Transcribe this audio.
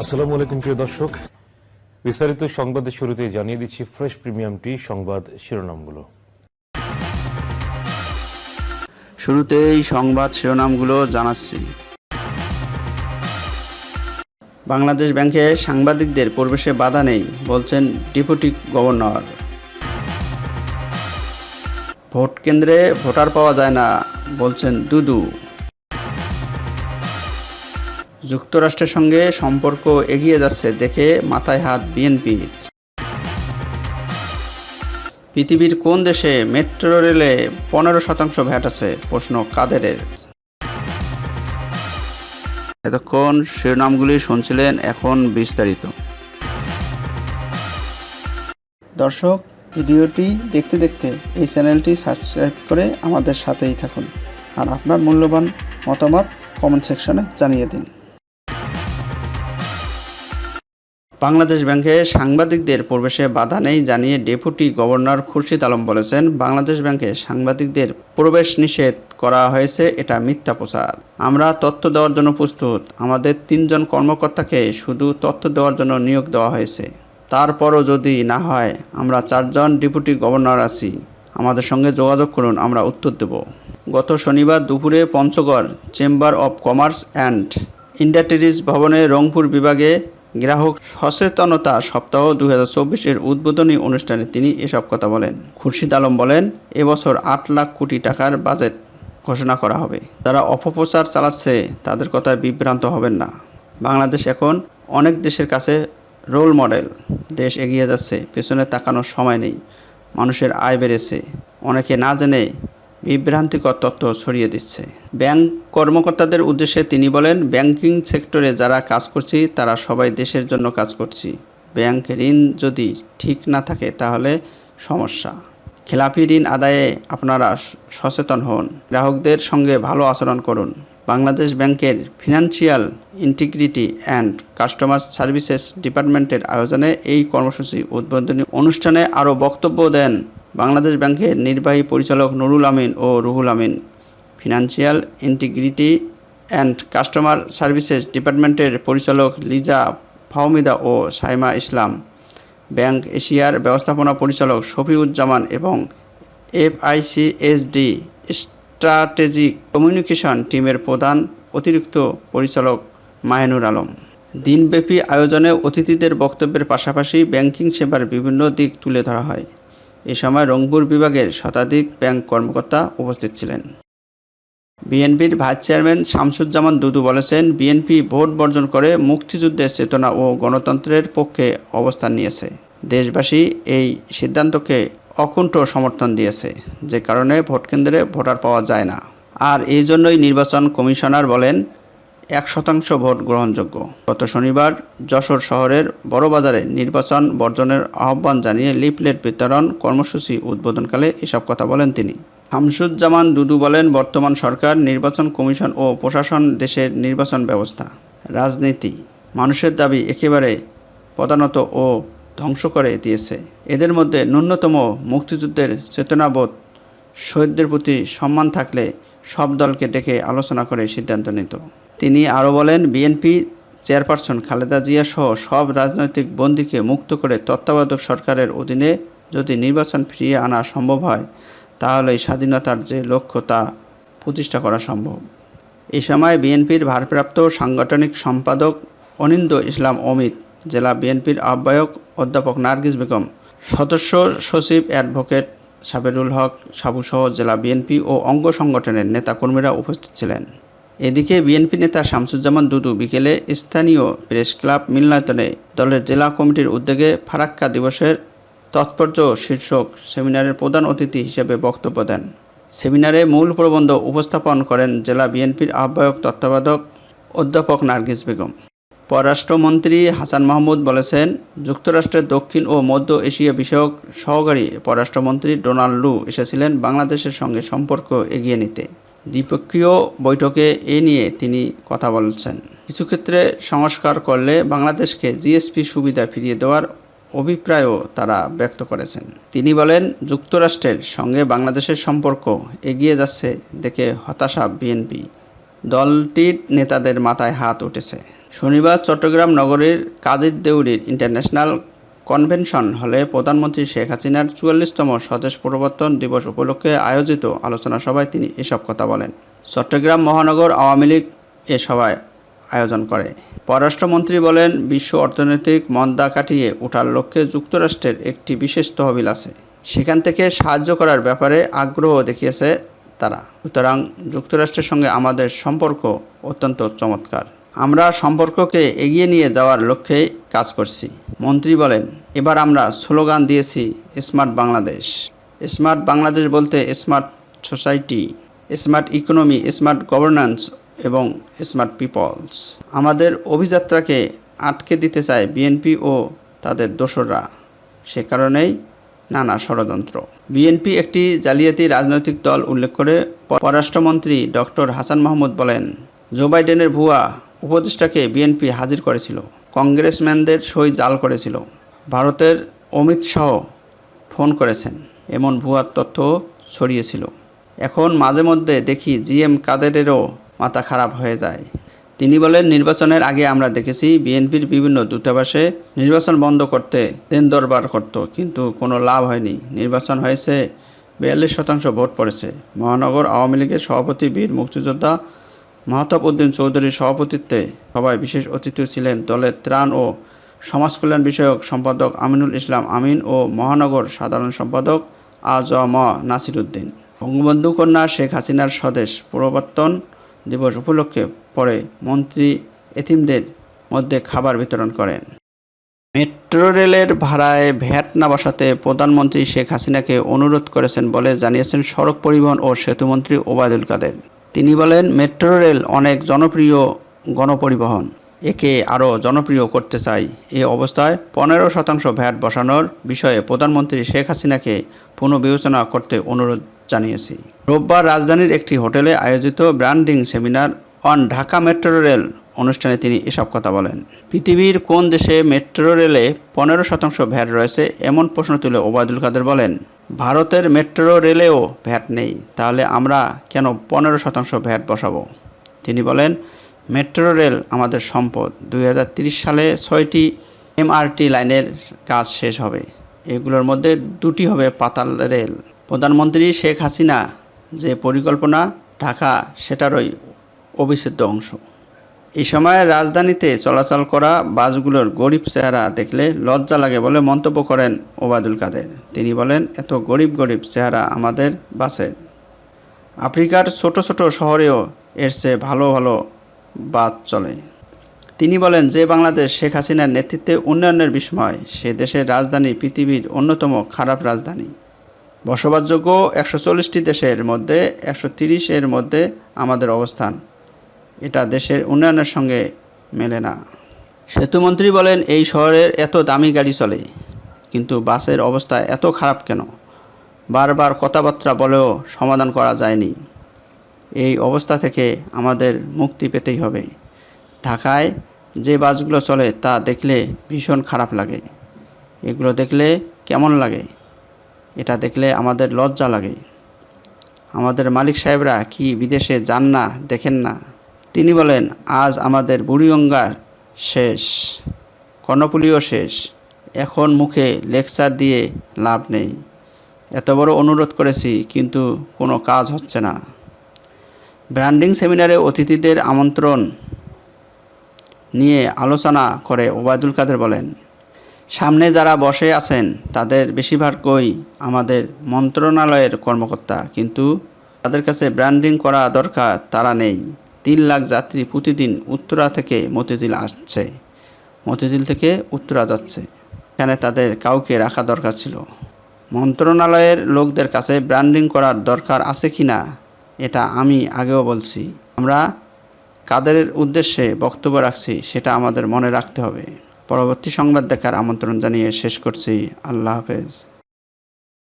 আসসালামু আলাইকুম প্রিয় দর্শক, বিস্তারিত সংবাদের শুরুতে জানিয়ে দিচ্ছি ফ্রেশ প্রিমিয়াম টি সংবাদ শিরোনামগুলো। শুরুতেই সংবাদ শিরোনামগুলো জানাচ্ছি। বাংলাদেশ ব্যাংকে সাংবাদিকদের প্রবেশে বাধা নেই বলছেন ডেপুটি গভর্নর। ভোট কেন্দ্রে ভোটার পাওয়া যায় না বলছেন দুদু। যুক্তরাষ্ট্রের সঙ্গে সম্পর্ক এগিয়ে যাচ্ছে দেখে মাথায় হাত বিএনপির। পৃথিবীর কোন দেশে মেট্রো রেলে 15% ভ্যাট আছে, প্রশ্ন কাদেরের। এতক্ষণ শিরোনামগুলি শুনছিলেন, এখন বিস্তারিত। দর্শক, ভিডিওটি দেখতে দেখতে এই চ্যানেলটি সাবস্ক্রাইব করে আমাদের সাথেই থাকুন আর আপনার মূল্যবান মতামত কমেন্ট সেকশনে জানিয়ে দিন। বাংলাদেশ ব্যাংকে সাংবাদিকদের প্রবেশে বাধা নেই জানিয়ে ডেপুটি গভর্নর খুরশিদ আলম বলেছেন, বাংলাদেশ ব্যাংকে সাংবাদিকদের প্রবেশ নিষেধ করা হয়েছে, এটা মিথ্যা প্রচার। আমরা তথ্য দেওয়ার জন্য প্রস্তুত। আমাদের 3 জন কর্মকর্তাকে শুধু তথ্য দেওয়ার জন্য নিয়োগ দেওয়া হয়েছে। তারপরও যদি না হয়, আমরা 4 জন ডেপুটি গভর্নর আছি, আমাদের সঙ্গে যোগাযোগ করুন, আমরা উত্তর দেব। গত শনিবার দুপুরে Panchagarh chamber of commerce and industries ভবনে রংপুর বিভাগে গ্রাহক সচেতনতা সপ্তাহ 2024 উদ্বোধনী অনুষ্ঠানে তিনি এসব কথা বলেন। খুরশিদ আলম বলেন, এবছর 8 লাখ কোটি টাকার বাজেট ঘোষণা করা হবে। যারা অপপ্রচার চালাচ্ছে তাদের কথায় বিভ্রান্ত হবেন না। বাংলাদেশ এখন অনেক দেশের কাছে রোল মডেল। দেশ এগিয়ে যাচ্ছে, পেছনে তাকানোর সময় নেই। মানুষের আয় বেড়েছে। অনেকে না জেনে বিভ্রান্তিকর তথ্য ছড়িয়ে দিচ্ছে। ব্যাংক কর্মকর্তাদের উদ্দেশ্যে তিনি বলেন, ব্যাংকিং সেক্টরে যারা কাজ করছি তারা সবাই দেশের জন্য কাজ করছি। ব্যাংক ঋণ যদি ঠিক না থাকে তাহলে সমস্যা। খেলাপি ঋণ আদায়ে আপনারা সচেতন হন, গ্রাহকদের সঙ্গে ভালো আচরণ করুন। বাংলাদেশ ব্যাংকের financial integrity and customer services ডিপার্টমেন্টের আয়োজনে এই কর্মসূচি উদ্বোধনী অনুষ্ঠানে আরও বক্তব্য দেন বাংলাদেশ ব্যাংকের নির্বাহী পরিচালক নুরুল আমিন ও Ruhul Amin, financial integrity and customer services ডিপার্টমেন্টের পরিচালক লিজা ফাহমিদা ও সাইমা ইসলাম, ব্যাংক এশিয়ার ব্যবস্থাপনা পরিচালক শফিউজ্জামান এবং FICSD স্ট্র্যাটেজিক কমিউনিকেশন টিমের প্রধান অতিরিক্ত পরিচালক মাহিনুর আলম। দিনব্যাপী আয়োজনে অতিথিদের বক্তব্যের পাশাপাশি ব্যাংকিং সেবার বিভিন্ন দিক তুলে ধরা হয়। এ সময় রংপুর বিভাগের শতাধিক ব্যাংক কর্মকর্তা উপস্থিত ছিলেন। বিএনপির ভাইস চেয়ারম্যান শামসুজ্জামান দুদু বলেছেন, বিএনপি ভোট বর্জন করে মুক্তিযুদ্ধের চেতনা ও গণতন্ত্রের পক্ষে অবস্থান নিয়েছে। দেশবাসী এই সিদ্ধান্তকে অকুণ্ঠ সমর্থন দিয়েছে, যে কারণে ভোটকেন্দ্রে ভোটার পাওয়া যায় না। আর এই জন্যই নির্বাচন কমিশনার বলেন 1% ভোট গ্রহণযোগ্য। গত শনিবার যশোর শহরের বড়বাজারে নির্বাচন বর্জনের আহ্বান জানিয়ে লিফলেট বিতরণ কর্মসূচি উদ্বোধনকালে এসব কথা বলেন তিনি। শামসুজ্জামান দুদু বলেন, বর্তমান সরকার, নির্বাচন কমিশন ও প্রশাসন দেশের নির্বাচন ব্যবস্থা, রাজনীতি, মানুষের দাবি একেবারে পদানত ও ধ্বংস করে দিয়েছে। এদের মধ্যে ন্যূনতম মুক্তিযুদ্ধের চেতনাবোধ, শহীদদের প্রতি সম্মান থাকলে সব দলকে ডেকে আলোচনা করে সিদ্ধান্ত নিত। তিনি আরও বলেন, বিএনপি চেয়ারপারসন খালেদা জিয়া সহ সব রাজনৈতিক বন্দীকে মুক্ত করে তত্ত্বাবধায়ক সরকারের অধীনে যদি নির্বাচন ফিরিয়ে আনা সম্ভব হয়, তাহলে স্বাধীনতার যে লক্ষ্য তা প্রতিষ্ঠা করা সম্ভব। এই সময় বিএনপির ভারপ্রাপ্ত সাংগঠনিক সম্পাদক অনিন্দ্য ইসলাম অমিত, জেলা বিএনপির আহ্বায়ক অধ্যাপক নার্গিস বেগম, সদস্য সচিব অ্যাডভোকেট সাবেরুল হক সাবুসহ জেলা বিএনপি ও অঙ্গ সংগঠনের নেতাকর্মীরা উপস্থিত ছিলেন। এদিকে বিএনপি নেতা শামসুজ্জামান দুদু বিকেলে স্থানীয় প্রেস ক্লাব মিলনায়তনে দলের জেলা কমিটির উদ্যোগে ফারাক্কা দিবসের তাৎপর্য শীর্ষক সেমিনারের প্রধান অতিথি হিসেবে বক্তব্য দেন। সেমিনারে মূল প্রবন্ধ উপস্থাপন করেন জেলা বিএনপির আহ্বায়ক তত্ত্বাবধায়ক অধ্যাপক নার্গিস বেগম। পররাষ্ট্রমন্ত্রী হাসান মাহমুদ বলেছেন, যুক্তরাষ্ট্রের দক্ষিণ ও মধ্য এশিয়া বিষয়ক সহকারী পররাষ্ট্রমন্ত্রী ডোনাল্ড লু এসেছিলেন বাংলাদেশের সঙ্গে সম্পর্ক এগিয়ে নিতে। দ্বিপক্ষীয় বৈঠকে এ নিয়ে তিনি কথা বলছেন। কিছু ক্ষেত্রে সংস্কার করলে বাংলাদেশকে জিএসপি সুবিধা ফিরিয়ে দেওয়ার অভিপ্রায়ও তারা ব্যক্ত করেছেন। তিনি বলেন, যুক্তরাষ্ট্রের সঙ্গে বাংলাদেশের সম্পর্ক এগিয়ে যাচ্ছে দেখে হতাশা বিএনপি। দলটির নেতাদের মাথায় হাত উঠেছে। শনিবার চট্টগ্রাম নগরীর কাজীর দেউরির ইন্টারন্যাশনাল কনভেনশন হলে প্রধানমন্ত্রী শেখ হাসিনার ৪৪তম স্বদেশ প্রবর্তন দিবস উপলক্ষে আয়োজিত আলোচনা সভায় তিনি এসব কথা বলেন। চট্টগ্রাম মহানগর আওয়ামী লীগ এ সভায় আয়োজন করে। পররাষ্ট্রমন্ত্রী বলেন, বিশ্ব অর্থনৈতিক মন্দা কাটিয়ে ওঠার লক্ষ্যে যুক্তরাষ্ট্রের একটি বিশেষ তহবিল আছে, সেখান থেকে সাহায্য করার ব্যাপারে আগ্রহ দেখিয়েছে তারা। সুতরাং যুক্তরাষ্ট্রের সঙ্গে আমাদের সম্পর্ক অত্যন্ত চমৎকার। আমরা সম্পর্ককে এগিয়ে নিয়ে যাওয়ার লক্ষ্যে কাজ করছি। মন্ত্রী বলেন, এবার আমরা স্লোগান দিয়েছি স্মার্ট বাংলাদেশ। স্মার্ট বাংলাদেশ বলতে smart society, smart economy, smart governance এবং স্মার্ট পিপলস। আমাদের অভিযাত্রাকে আটকে দিতে চায় বিএনপি ও তাদের দোসররা, সে কারণেই নানা ষড়যন্ত্র। বিএনপি একটি জালিয়াতি রাজনৈতিক দল উল্লেখ করে পররাষ্ট্রমন্ত্রী ডক্টর হাসান মাহমুদ বলেন, জো বাইডেনের ভুয়া উপদেষ্টাকে বিএনপি হাজির করেছিল, কংগ্রেসম্যানদের সই জাল করেছিল, ভারতের অমিত শাহ ফোন করেছেন, এমন ভুয়া তথ্য ছড়িয়েছিল। এখন মাঝে মধ্যে দেখি জিএম কাদেরেরও মাথা খারাপ হয়ে যায়। তিনি বলেন, নির্বাচনের আগে আমরা দেখেছি বিএনপির বিভিন্ন দূতাবাসে নির্বাচন বন্ধ করতে দেন দরবার করত, কিন্তু কোনো লাভ হয়নি। নির্বাচন হয়েছে, 42% ভোট পড়েছে। মহানগর আওয়ামী লীগের সভাপতি বীর মুক্তিযোদ্ধা মাহতাব উদ্দিন চৌধুরীর সভাপতিত্বে সভায় বিশেষ অতিথি ছিলেন দলের ত্রাণ ও সমাজকল্যাণ বিষয়ক সম্পাদক আমিনুল ইসলাম আমিন ও মহানগর সাধারণ সম্পাদক আ.জ.ম নাসির উদ্দিন। বঙ্গবন্ধু কন্যা শেখ হাসিনার স্বদেশ প্রবর্তন দিবস উপলক্ষে পরে মন্ত্রী এতিমদের মধ্যে খাবার বিতরণ করেন। মেট্রো রেলের ভাড়ায় ভ্যাট না বসাতে প্রধানমন্ত্রী শেখ হাসিনাকে অনুরোধ করেছেন বলে জানিয়েছেন সড়ক পরিবহন ও সেতুমন্ত্রী ওবায়দুল কাদের। তিনি বলেন, মেট্রো রেল অনেক জনপ্রিয় গণপরিবহন, একে আরও জনপ্রিয় করতে চাই। এ অবস্থায় 15% ভ্যাট বসানোর বিষয়ে প্রধানমন্ত্রী শেখ হাসিনাকে পুনর্বিবেচনা করতে অনুরোধ জানিয়েছি। রোববার রাজধানীর একটি হোটেলে আয়োজিত branding seminar on Dhaka metro rail অনুষ্ঠানে তিনি এসব কথা বলেন। পৃথিবীর কোন দেশে মেট্রো রেলে 15% ভ্যাট রয়েছে এমন প্রশ্ন তুলে ওবায়দুল কাদের বলেন, ভারতের মেট্রো রেলেও ভ্যাট নেই, তাহলে আমরা কেন 15% ভ্যাট বসাবো? তিনি বলেন, মেট্রো রেল আমাদের সম্পদ। 2030 সালে 6টি এমআরটি লাইনের কাজ শেষ হবে, এগুলোর মধ্যে 2টি হবে পাতাল রেল। প্রধানমন্ত্রী শেখ হাসিনা যে পরিকল্পনা ঢাকা সেটারই অবিচ্ছেদ্য অংশ। এই সময় রাজধানীতে চলাচল করা বাসগুলোর গরিব চেহারা দেখলে লজ্জা লাগে বলে মন্তব্য করেন ওবায়দুল কাদের। তিনি বলেন, এত গরিব গরিব চেহারা আমাদের বাসে। আফ্রিকার ছোট ছোট শহরেও এর চেয়ে ভালো ভালো বাস চলে। তিনি বলেন, যে বাংলাদেশ শেখ হাসিনার নেতৃত্বে উন্নয়নের বিস্ময়, সে দেশের রাজধানী পৃথিবীর অন্যতম খারাপ রাজধানী। বসবাসযোগ্য 140টি দেশের মধ্যে 130-এর মধ্যে আমাদের অবস্থান। এটা দেশের উন্নয়নের সঙ্গে মেলে না। সেতুমন্ত্রী বলেন, এই শহরের এত দামি গাড়ি চলে, কিন্তু বাসের অবস্থা এত খারাপ কেন? বারবার কথাবার্তা বলেও সমাধান করা যায়নি। এই অবস্থা থেকে আমাদের মুক্তি পেতেই হবে। ঢাকায় যে বাসগুলো চলে তা দেখলে ভীষণ খারাপ লাগে। এগুলো দেখলে কেমন লাগে? এটা দেখলে আমাদের লজ্জা লাগে। আমাদের মালিক সাহেবরা কি বিদেশে যান না, দেখেন না? তিনি বলেন, আজ আমাদের বুড়িগঙ্গা শেষ, কর্ণফুলীও শেষ, এখন মুখে লেকচার দিয়ে লাভ নেই। এত বড় অনুরোধ করেছি, কিন্তু কোনো কাজ হচ্ছে না। ব্র্যান্ডিং সেমিনারে অতিথিদের আমন্ত্রণ নিয়ে আলোচনা করে ওবায়দুল কাদের বলেন, সামনে যারা বসে আছেন তাদের বেশিরভাগই আমাদের মন্ত্রণালয়ের কর্মকর্তা, কিন্তু তাদের কাছে ব্র্যান্ডিং করা দরকার, তারা নেই। 3 লাখ যাত্রী প্রতিদিন উত্তরা থেকে মতিঝিল আসছে, মতিঝিল থেকে উত্তরা যাচ্ছে। এখানে তাদের কাউকে রাখা দরকার ছিল। মন্ত্রণালয়ের লোকদের কাছে ব্র্যান্ডিং করার দরকার আছে কি না, এটা আমি আগেও বলছি। আমরা কাদের উদ্দেশ্যে বক্তব্য রাখছি সেটা আমাদের মনে রাখতে হবে। পরবর্তী সংবাদ দেখার আমন্ত্রণ জানিয়ে শেষ করছি। আল্লাহ হাফেজ।